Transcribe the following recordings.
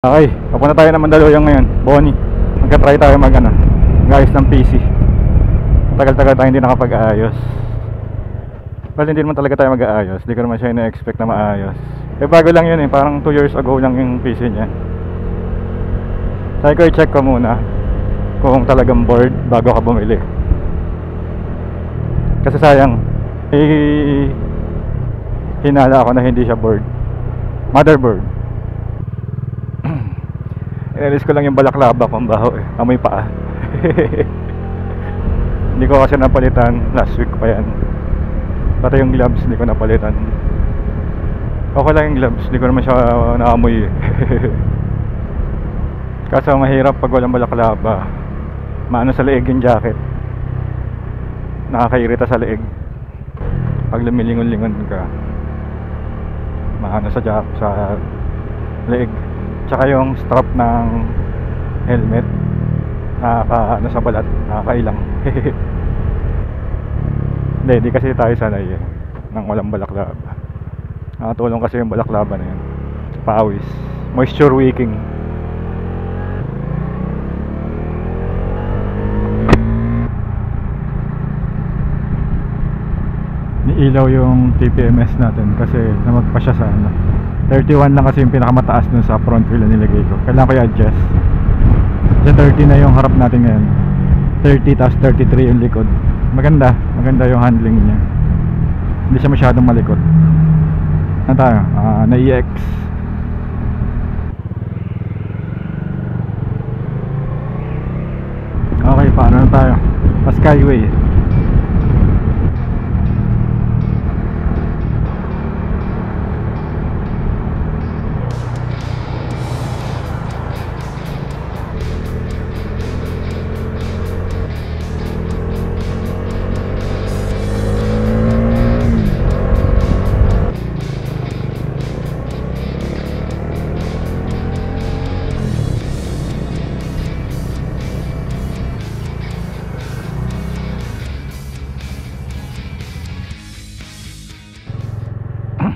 Okay, papunta tayo ng Mandaluyong ngayon, Bonnie. Magka-try tayo guys ng PC. Tagal-tagal tayo hindi nakapag-ayos. Well, hindi naman talaga tayo mag-aayos. Hindi ko naman siya ina-expect na maayos. Bago lang yun parang 2 years ago lang yung PC niya. Sabi ko i-check ko muna kung talagang board bago ka bumili. Kasi sayang, hinala ako na hindi siya board, motherboard. Inalis ko lang yung balaklava kung baho amoy paa. Hindi ko kasi napalitan, last week pa yan. Pati yung gloves hindi ko napalitan. Okay lang yung gloves, hindi ko naman siya naamoy Kaso mahirap pag walang balaklava. Maano sa leeg yung jacket, nakakairita sa leeg pag lumilingon-lingon ka. Maano sa leeg. Tsaka yung strap ng helmet nakakaano sa balat, nakakailang. Hindi kasi tayo sanay nang walang balaklava. Nakatulong kasi yung balaklava na yun, pawis, moisture wicking. Niilaw yung TPMS natin kasi namag pa siya sa 31 lang kasi yung pinakamataas dun sa front wheel na nilagay ko. Kailangan ko i-adjust. Sa 30 na yung harap natin ngayon, 30 tapos 33 yung likod. Maganda yung handling niya. Hindi siya masyadong malikot. Ano tayo? Na EX. Okay, paano na tayo? Pa Skyway.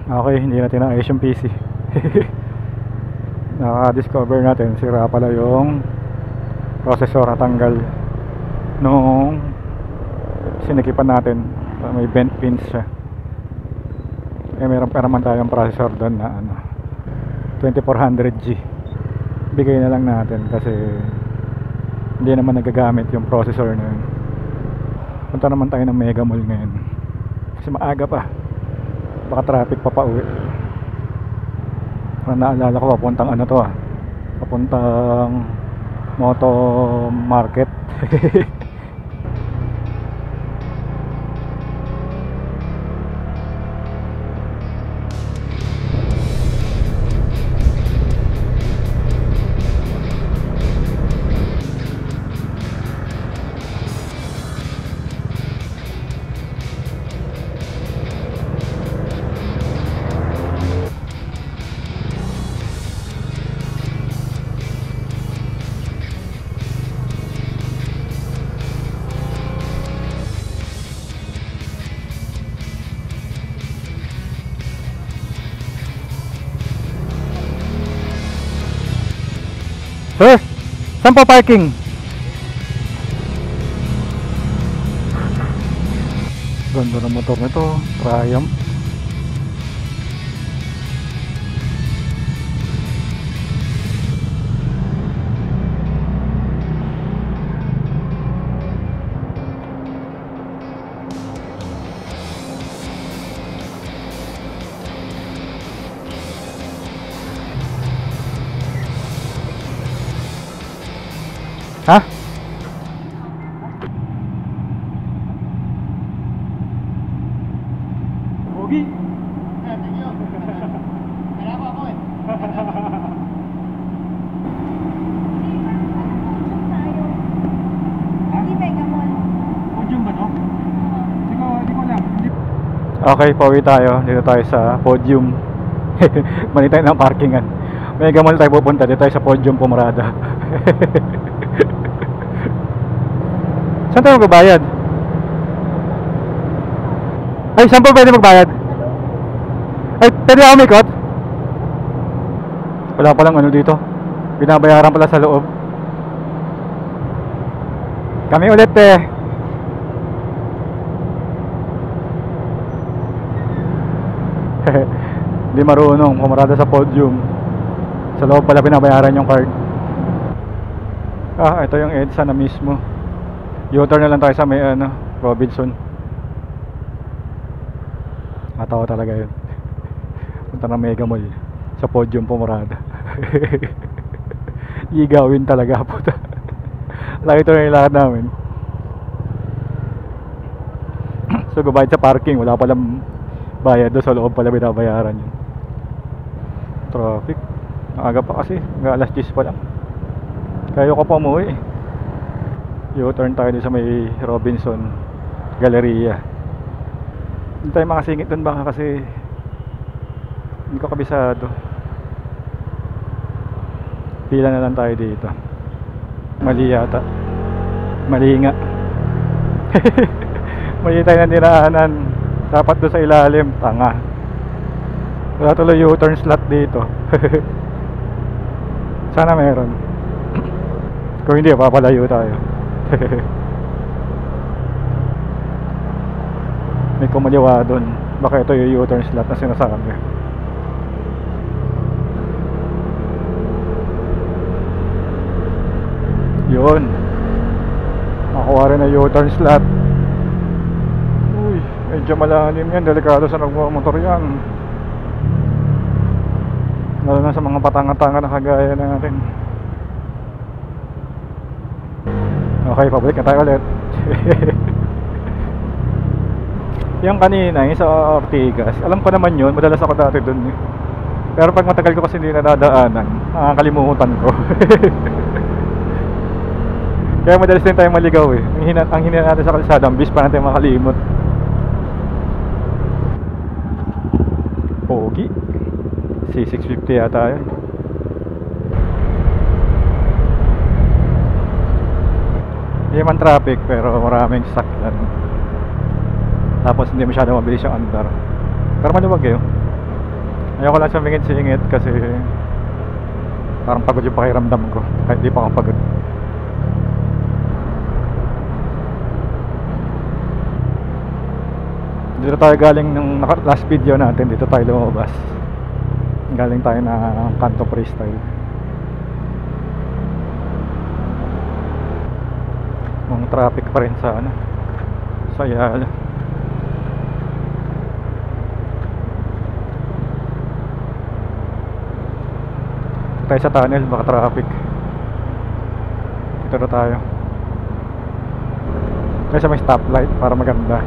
Okay, hindi natin na-ayos yung PC. Naka-discover natin, sira pala yung processor, natanggal nung sinikipan natin. May bent pins siya. Meron pa naman tayong processor doon na 2400G. Bigay na lang natin kasi hindi naman nagagamit yung processor na yun. Punta naman tayo ng Mega Mall ngayon kasi maaga pa, baka traffic pa pauwi. Naalala ko papuntang papuntang Moto Market. Sir, saan po parking? Ganda ng motor nito, Triumph. Ha? Pogi? Thank you. Kailangan ko ako Podium ba to? Hindi ko alam. Okay, pauwi tayo. Dito tayo sa Podium. Mali tayo ng parkingan. Mega Mall tayo pupunta. Dito tayo sa Podium Pumarada. Saan tayo magbabayad? Ay, saan po pwede magbayad? Ay, pwede ako umikot? Wala palang dito. Binabayaran pala sa loob. Kami ulit eh. Hindi marunong pumarada sa podium. Sa loob pala binabayaran yung card. Ito yung EDSA na mismo. U-turn na lang tayo sa may Robinson. Matawa talaga yun. Punta ng Mega Mall. Sa podium pumarada. Igawin talaga po. Lagi ito na yung lakad namin. So gubayad sa parking, wala palang bayad doon, sa loob pala binabayaran yun. Traffic. Maaga pa kasi, hanggang alas 10 pa lang. Kaya ko pa umuwi. U-turn tayo doon sa may Robinson Galleria. Hindi tayo makasingit doon baka kasi hindi ko kabisado. Pila na lang tayo dito. Mali yata. Mali nga. Mali tayo na niraanan. Dapat doon sa ilalim. Tanga. Wala tuloy U-turn slot dito. Sana meron. Kung hindi, papalayo tayo. May kumaliwa doon. Baka ito yung U-turn slot na sinasabi. Yun. Makuha rin na U-turn slot. Uy, medyo malalim yan. Delikado sa nagmamotor yan. Lalo na sa mga patanga-tanga na kagaya natin. Okay, pabalik na tayo ulit. Yung kanina, yung sa Ortigas, alam ko naman yun, madalas ako dati dun eh. Pero pag matagal ko kasi hindi nadadaanan, nakakalimutan ko. Kaya madalas din tayo maligaw eh. Ang hina natin sa kalsada, ang bis pa natin makalimot. Pogi. C650 yata yun. Hindi man traffic pero maraming sakyan. Tapos hindi masyado mabilis yung andar. Pero maluwag eh. Ayoko lang sumingit-singit kasi parang pagod yung pakiramdam ko. Kahit di pa ako pagod. Dito tayo galing nung last video natin. Dito tayo lumabas. Galing tayo na Kanto Freestyle. Mga traffic pa rin sa sa Ayala. Tayo sa tunnel, baka traffic. Dito na tayo. Tayo sa may stoplight para maganda.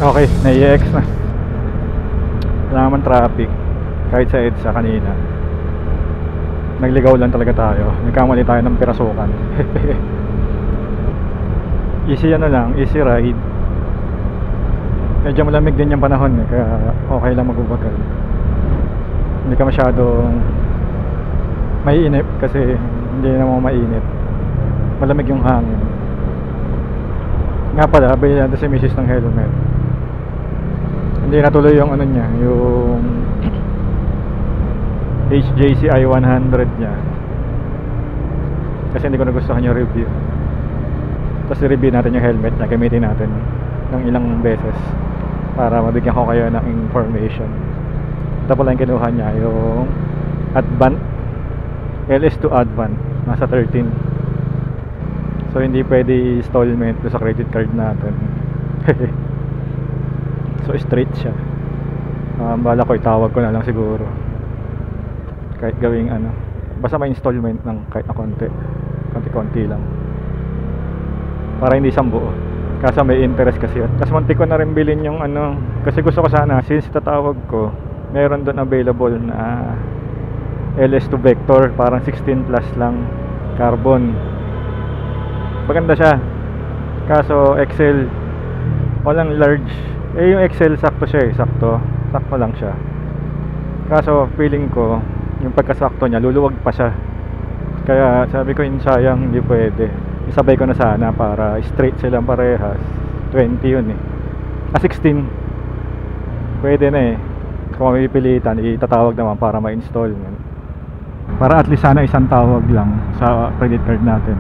Okay, na-EX na. Wala naman traffic. Kahit sa EDSA kanina. Nagligaw lang talaga tayo. Nagkamali tayo ng pirasukan. Easy lang, easy ride. Medyo malamig din yung panahon eh, kaya okay lang magbabagal. Hindi ka masyadong maiinip kasi hindi naman mainit. Malamig yung hangin. Nga pala, bilhin natin si Mrs. ng helmet. Hindi natuloy yung niya, yung HJCI 100 niya. Kasi hindi ko nagustuhan yung review. Tapos i-review natin yung helmet niya, gamitin natin ng ilang beses para mabigyan ko kayo ng information. Ito pala yung kinuha niya, yung Advant LS2 Advant, nasa 13. So hindi pwede installment sa credit card natin. So straight siya. Bala ko itawag ko na lang siguro. Kahit gawing basta may installment ng kahit na konti. Konti-konti lang. Para hindi sambuo. Kasi may interest kasi yun. Kasi muntik ko na rin bilhin yung kasi gusto ko sana, since tatawag ko, meron doon available na LS2 Vector, parang 16 plus lang, carbon. Maganda siya. Kaso XL walang large. Eh yung XL sakto siya eh, sakto lang siya. Kaso feeling ko yung pagkasakto niya luluwag pa siya. Kaya sabi ko sayang, hindi pwede. Isabay ko na sana para straight silang parehas. 20 yun eh. 16 pwede na eh. Kung mapipilitan, itatawag naman para ma-install. Para at least sana isang tawag lang sa credit card natin.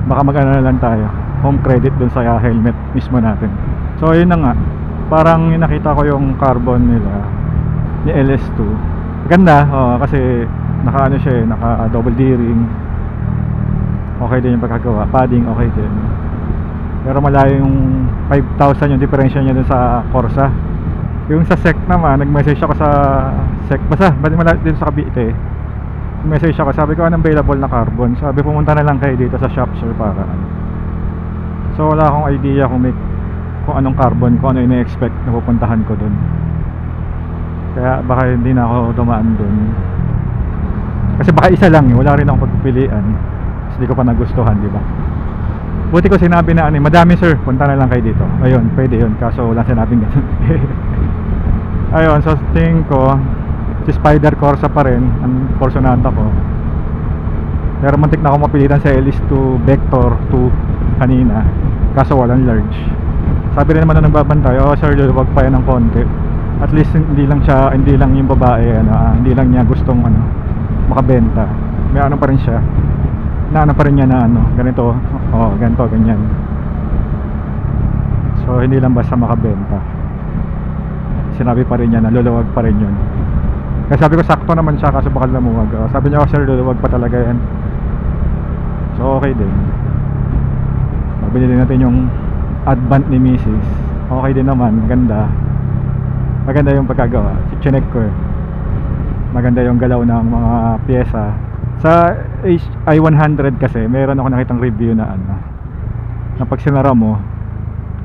Baka mag-ano na lang tayo, home credit dun sa helmet mismo natin. So yun na nga, parang nakita ko yung carbon nila ni LS2. Ganda, kasi naka ano siya, naka double D-ring. Okay din yung pagkagawa, padding okay din. Pero malayo yung 5,000 yung diferensya niya dun sa Corsa. Yung sa SEC naman, nag-message ako sa SEC, basta malayo din sa Cavite. Message ako, sabi ko anong available na carbon. Sabi pumunta na lang kayo dito sa shop sir para ano. So wala akong idea kung anong carbon, kung ano ina-expect na pupuntahan ko dun. Kaya baka hindi na ako dumaan dun. Kasi baka isa lang, wala rin akong pagpipilian. Kasi hindi ko pa nagustuhan, di ba? Buti ko sinabi na madami sir, punta na lang kayo dito. Ayun, pwede yun, kaso wala sinabing ganun. Ayun, so tingin ko si Spider Corsa pa rin ang Corsonata ko. Pero mantik na ako mapilitan sa LS2 Vector 2 kanina, kaso walang large. Sabi rin naman na nagbabantay, sir, wag pa yan ng konti. At least hindi lang yung babae hindi lang niya gustong makabenta. May ano pa rin siya, na ano pa rin niya na ganito, ganito, ganyan. So hindi lang basta makabenta, sinabi pa rin niya na luluwag pa rin yun. Kaya sabi ko sakto naman siya, kaso bakal lumuwag. Sabi niya sir, luluwag pa talaga yan. So okay din. Mabili din natin yung Advant ni Mrs. Okay din naman, maganda yung pagkagawa. Chinek ko maganda yung galaw ng mga pyesa. Sa i100 kasi meron ako nakitang review na na pag sinara mo,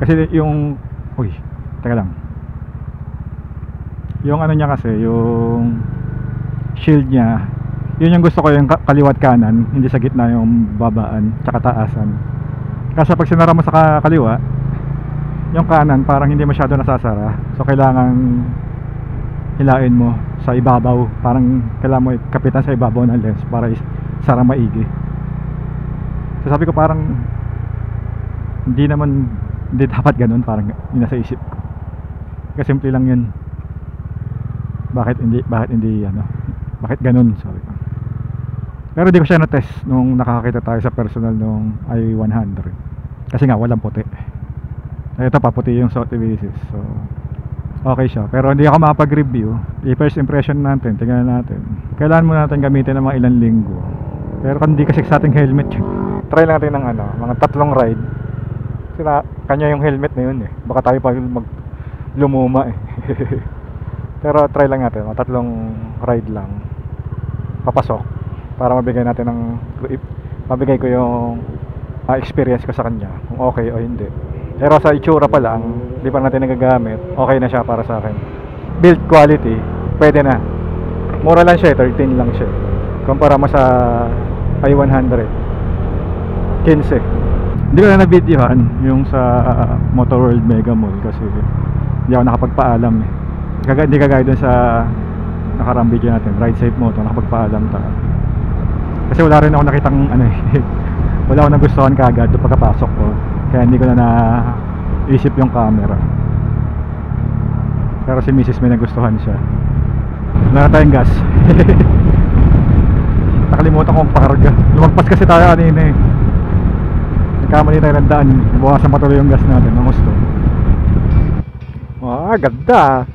kasi yung teka lang, yung niya kasi, yung shield niya, yun yung gusto ko, yung kaliwat kanan, hindi sa gitna yung babaan tsaka taasan. Kasi pag sinara mo sa kaliwa, yung kanan parang hindi masyado nasasara. So kailangan hilain mo sa ibabaw, parang kailangan mo kapitan sa ibabaw ng lens para sara maigi. So sabi ko parang hindi dapat ganun, parang yun nasa isip ko. Kasi simple lang yun. Bakit bakit ganun, sabi ko. Pero di ko siya na-test nung nakakita tayo sa personal nung i100. Kasi nga walang puti. Ito pa puti yung Soti basis. So okay siya. Pero hindi ako makapag-review. I-first impression natin, tingnan natin. Kailangan mo natin gamitin ng mga ilang linggo. Pero kung hindi kasi sa ating helmet, try natin ng mga 3 ride. Kasi kanya yung helmet na yun eh. Baka tayo pa lumuma eh. Pero try lang natin, 3 ride lang papasok para mabigay ko yung experience ko sa kanya, kung okay o hindi. Pero sa itsura pa lang, hindi pa natin nagagamit, okay na siya para sa akin. Build quality, pwede na. Mura lang siya, 13 lang siya. Kumpara mo sa i100, 15. Hindi ko na na-videohan yung sa Motor World Mega Mall kasi hindi ako nakapagpaalam eh. Hindi kagaya dun sa nakarang video natin, Ride Safe Moto, nakapagpaalam tayo. Kasi wala rin ako nakitang wala ako nagustuhan kagad doon pagkapasok ko. Kaya hindi ko na naisip yung camera. Pero si Mrs. may nagustuhan siya. Wala na tayong gas. Nakalimutan kong pakarga. Lumagpas kasi tayo kanina eh. Nagkamali tayo ng daan. Bukasan pa tuloy yung gas natin. Ang gusto. Ganda.